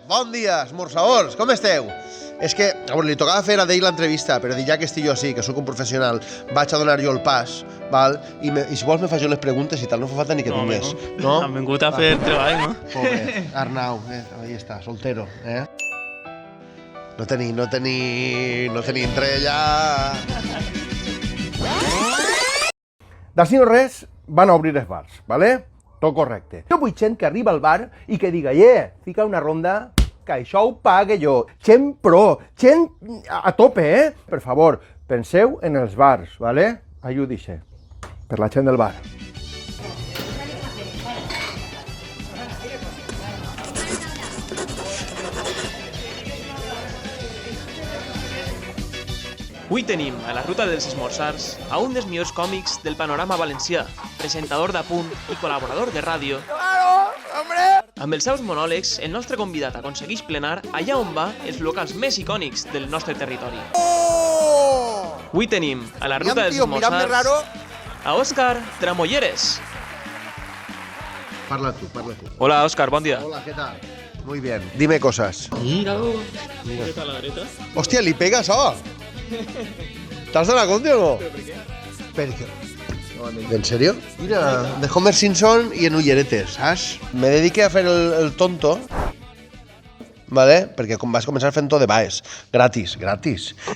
Bon dia, esmorçadors, com esteu? És que, li tocava fer a d'ell l'entrevista, però ja que estic jo així, que sóc un professional, vaig a donar jo el pas, val? I si vols me faig jo les preguntes i tal, no fa falta ni que tingués. No? Han vingut a fer treball, no? Pobre, Arnau, ahí està, soltero, No tenim trella. D'ací no res, van a obrir els bars, ¿vale? Tot correcte. Jo vull gent que arriba al bar i que diga, fica una ronda, que això ho pague jo. Gent pro, gent a tope, Per favor, penseu en els bars, ¿vale? Ayúdice, per la gent del bar. Avui tenim a la ruta dels esmorzars a un dels millors còmics del panorama valencià, presentador d'Apunt i col·laborador de ràdio. Amb els seus monòlegs, el nostre convidat aconsegueix plenar allà on va els locals més icònics del nostre territori. Avui tenim a la ruta dels esmorzars a Òscar Tramolleres. Parla tu. Hola, Òscar, bon dia. Hola, ¿qué tal? Muy bien. Dime cosas. Míralo. ¿Qué tal la dreta? Hòstia, li pegas, ¿T'has donat compte o no? ¿Pero qué? ¿En serio? Mira, de Homer Simpson y en ulleretes, ¿sabes? Me dediqué a hacer el tonto, ¿vale? Perquè vas començar fent tot de baix, gratis.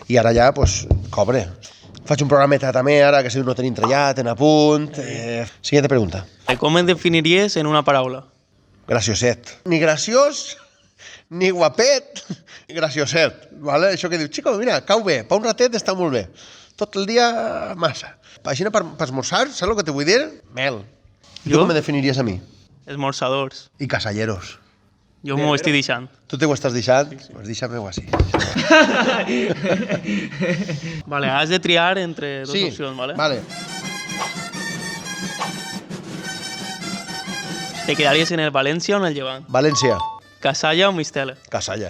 I ara ja, pues, cobre. Faig un programeta també ara que si no tenim trellat, en Apunt. Siguiente pregunta. Com et definiries en una paraula? Gracioset. Ni graciós, ni guapet, gracioset, ¿vale? Això que diu, chico, mira, cau bé, pa un ratet està molt bé. Tot el dia, massa. Així per esmorzar, saps el que te vull dir? Mel. Tu com me definiries a mi? Esmorzadors. I casalleros. Jo m'ho estic deixant. Tu t'ho estàs deixant? Pues deixa'm-ho així. Vale, has de triar entre dues opcions, ¿vale? Vale. Te quedaries en el València o en el Llevant? València. Casalla o Mistela? Casalla.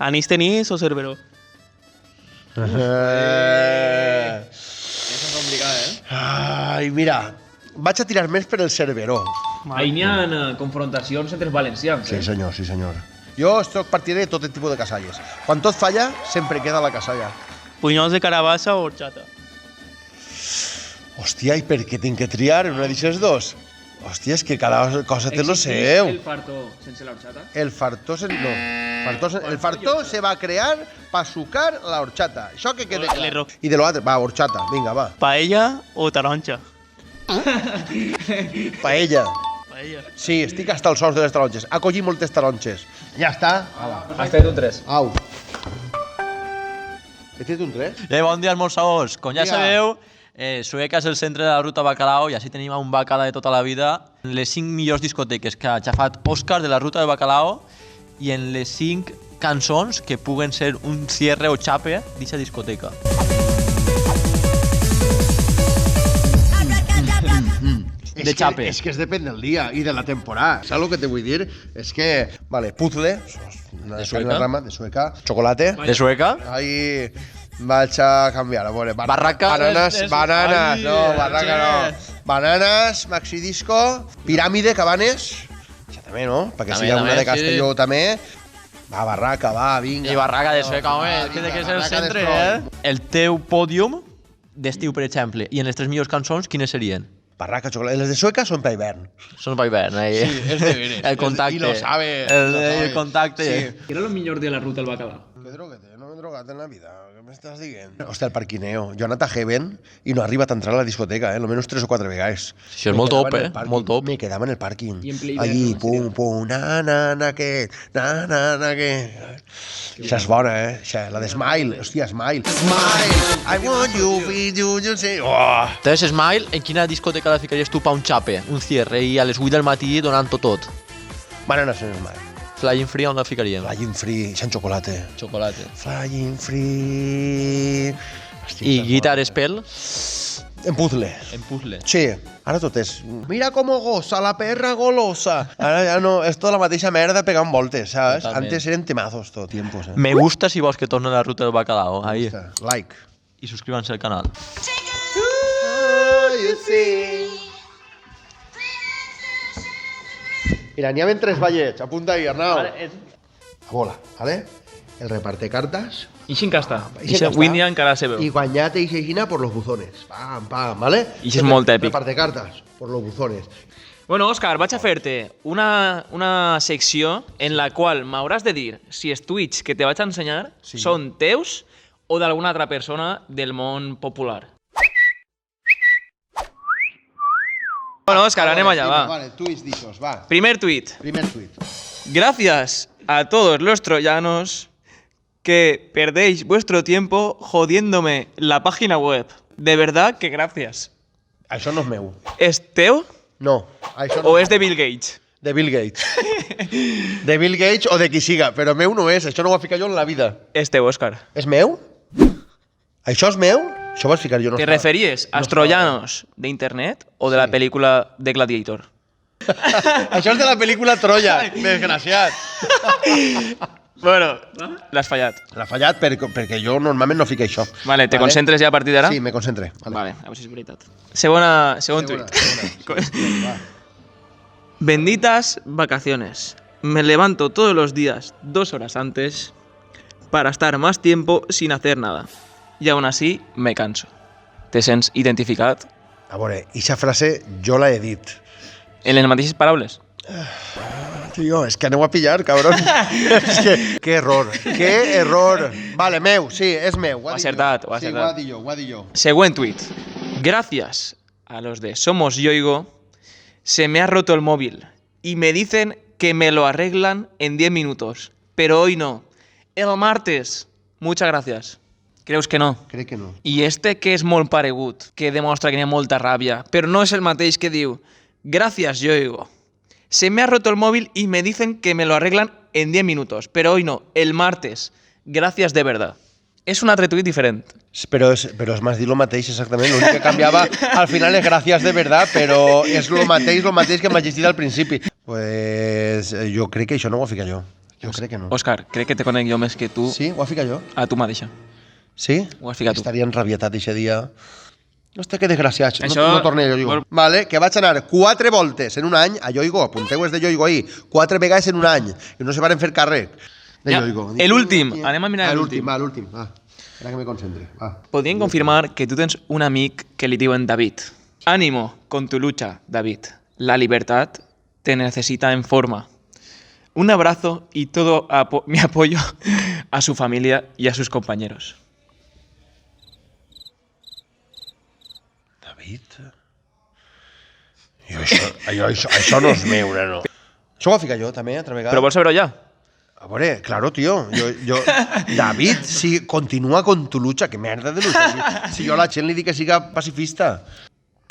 Anís Tenís o Cerveró? Això és complicat, Ai, mira, vaig a tirar més per el Cerveró. Ahí n'hi ha confrontacions entre els valencians. Sí, senyor. Jo soc partidari de tot tipus de casalles. Quan tot falla, sempre queda la casalla. Punyols de carabassa o horchata? Hòstia, i per què tinc que triar una d'aquestes dos? Hòstia, és que cada cosa té lo seu. ¿El farto sense la horchata? El fartó se va crear para sucar la horchata. Això que quede clar. I de l'altre, va, horchata, vinga, va. Paella o taronja? Paella. Paella. Sí, estic hasta els ous de les taronges. Ha collit moltes taronges. Ja està. Has tret un 3. Au. He tret un 3? Bon dia, esmorzadors. Com ja Dia. sabeu, Sueca és el centre de la ruta Bacalao i així tenim un bacala de tota la vida. En les 5 millors discoteques que ha xafat Òscar de la ruta de Bacalao i en les 5 cançons que puguen ser un cierre o xape d'aquesta discoteca. De xape. És que es depèn del dia i de la temporada. Saps el que te vull dir? És que, vale, puzzle, De Sueca. de Sueca, chocolate. De Sueca? Ahí vaig a canviar, a veure. Barraca. Bananes, Ai, no, barraca no. Bananes, Maxi Disco, Piràmide, Cabanes. Això també, no? Perquè si hi ha una de Castelló també. Va, barraca, va, vinga. I barraca de Sueca, home, és que té que ser el centre, El teu pòdium d'estiu, per exemple, i en les 3 millors cançons, quines serien? Barraca, chocolate. Les de Sueca són per hivern. Són per hivern, eh? Sí, és de veres. El contacte. I lo sabe. El contacte. Sí. ¿Qué era lo mejor de la ruta del bacalao? Que droguete, no m'he drogat en la vida. Què m'estàs dient? Hòstia, el parquineo. Jo he anat a Heaven i no he arribat a entrar a la discoteca, almenys 3 o 4 vegades. Sí, és molt top, molt top. Me quedava en el pàrquing. I en ple allí, hivern, pum, na, que... Això és bona, Això, la de Smile. Hòstia, Smile. Smile, I want you, feel you, you say... Oh! Entonces, Smile, en quina discoteca la ficaries tu pa un xape, un cierre, i a les 8 del matí donant-ho tot? Bananas en Smile. Flying Free, on la ficaríem? Flying Free, San Chocolate. Chocolate. Flying Free... Hòstia, I Guitar Spell? En puzzle. En puzzle. Sí, ara tot és... Mira com goza la perra golosa. Ara ja no, és tota la mateixa merda pegant voltes, saps? Totalment. Antes eren temazos tot tiempos. Me gusta si vols que torne a la ruta del bacalao. Ahí. Like. I suscríbanse al canal. Mira, n'hi ha 3 ballets. Apunta ahí, Arnau. A bola, ¿vale? El reparte cartas. Ixen casta. Ixen casta. Avui en dia encara se veu. Y guanyate y Gina por los buzones. Pam, pam, ¿vale? I això és molt èpic. Reparte cartas por los buzones. Bueno, Òscar, vaig a fer-te una secció en la qual m'hauràs de dir si els tuits que te vaig a ensenyar són teus o d'alguna altra persona del món popular. Bueno, Òscar, anem allà, va. Vale, tuits dichos, va. Primer tuit. Primer tuit. Gracias a todos los troyanos que perdéis vuestro tiempo jodiéndome la página web. De verdad que gracias. Això no és meu. ¿Es teu No, això no o es de Bill Gates? De Bill Gates. De Bill Gates o de qui siga, però meu no és, això no ho vaig ficar jo en la vida. Es teu, Òscar. És meu? Això és meu? Això ho vaig ficar jo. No ¿Te estava. referíes als troyanos de internet o de la película de Gladiator? Això és de la pel·lícula Troia, desgraciat. Bueno, l'has fallat. L'ha fallat perquè jo normalment no fico això. Vale, te concentres ja a partir d'ara? Sí, me concentre. Vale, a veure si és veritat. Segon tuit. Benditas vacaciones. Me levanto todos los días 2 horas antes para estar más tiempo sin hacer nada. Y aún así me canso. Te sents identificat? A veure, aquesta frase jo la he dit. En les mateixes paraules? Tío, es que aneu a pillar, cabrón. Es que, qué error. Vale, meu, sí, és meu. Ho ha acertat, ho ha Sí, acertat. ho ha dit jo. Següent tuit. Gracias a los de Somos Yoigo, se me ha roto el móvil y me dicen que me lo arreglan en 10 minutos. Pero hoy no. El martes. Muchas gracias. Creus que no? Crec que no. I este que és molt paregut, que demostra que n'hi ha molta ràbia, però no és el mateix que diu Gracias, Yoigo. Se me ha roto el móvil y me dicen que me lo arreglan en 10 minutos, pero hoy no, el martes. Gracias de verdad. És un altre tuit diferent. Però és més dir el mateix, exactament. L'únic que canviava al final és gràcies de verdad, però és el mateix que m'ha llegit al principi. Pues jo crec que això no ho ha ficat jo. Jo crec que no. Òscar, crec que te conec jo més que tu Sí, ho ha ficat jo. a tu mateixa. Sí? Ho has ficat tu. Estaria enrabietat aquest dia. Hosta, que desgraciats. Això- No tornaré a Yoigo. Vale, que vaig anar 4 voltes en un any a Yoigo. Apunteu-vos de Yoigo ahí. 4 vegades en un any. I no se van fer càrrec de Ja, Yoigo. l'últim. Anem a mirar l'últim. Va, l'últim. Va. Espera que me concentre. Va. Podríem confirmar que tu tens un amic que li diuen David. Ánimo con tu lucha, David. La libertad te necesita en forma. Un abrazo y todo mi apoyo a su familia y a sus compañeros. David? Això no és meu, nano. Això ho fica jo, també, altra vegada. Però vols saber-ho ja? A veure, claro, tío. David, si continua con tu lucha, que merda de lucha. Si jo a la gent li dic que siga pacifista.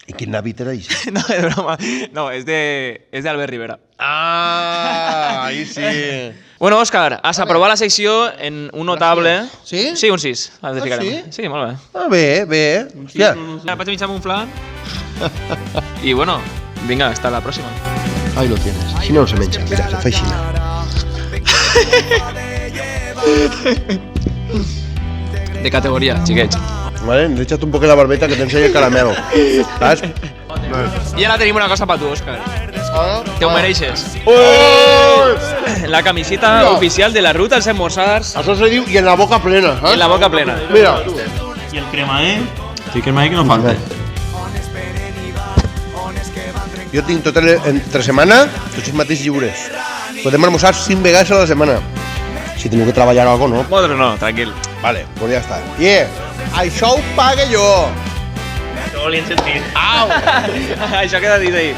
I quin David era això? No, és broma. No, és de Albert Rivera. Ah, ahí sí. Bueno, Òscar, has aprovat la secció en un notable... Sí? Sí, un 6. Has de Ah, ficar-me. sí? Sí, molt bé. Ah, bé. Hòstia. Ja, vaig a mitjar amb un flan. I bueno, vinga, hasta la pròxima. Ahí lo tienes. Si no se menja, mira, se fa així. De categoria, xiquets. Vale, deixa't un poc la barbeta que t'ensenya el caramelo. Saps? I ara tenim una cosa per tu, Òscar. Te ho mereixes. La camiseta oficial de la ruta als esmorzars Això se diu i en la boca plena, en la boca plena. Mira. I el cremaer? Sí, cremaer que no falta. Jo tinc entre setmana tots els mateixos lliures. Podem almorzar 5 vegades a la setmana. Si teniu que treballar o algo, no? Vosaltres no, tranquil. Vale, pues ja està. Això ho pague jo. No volien sentir. Au! Això queda dit ahí.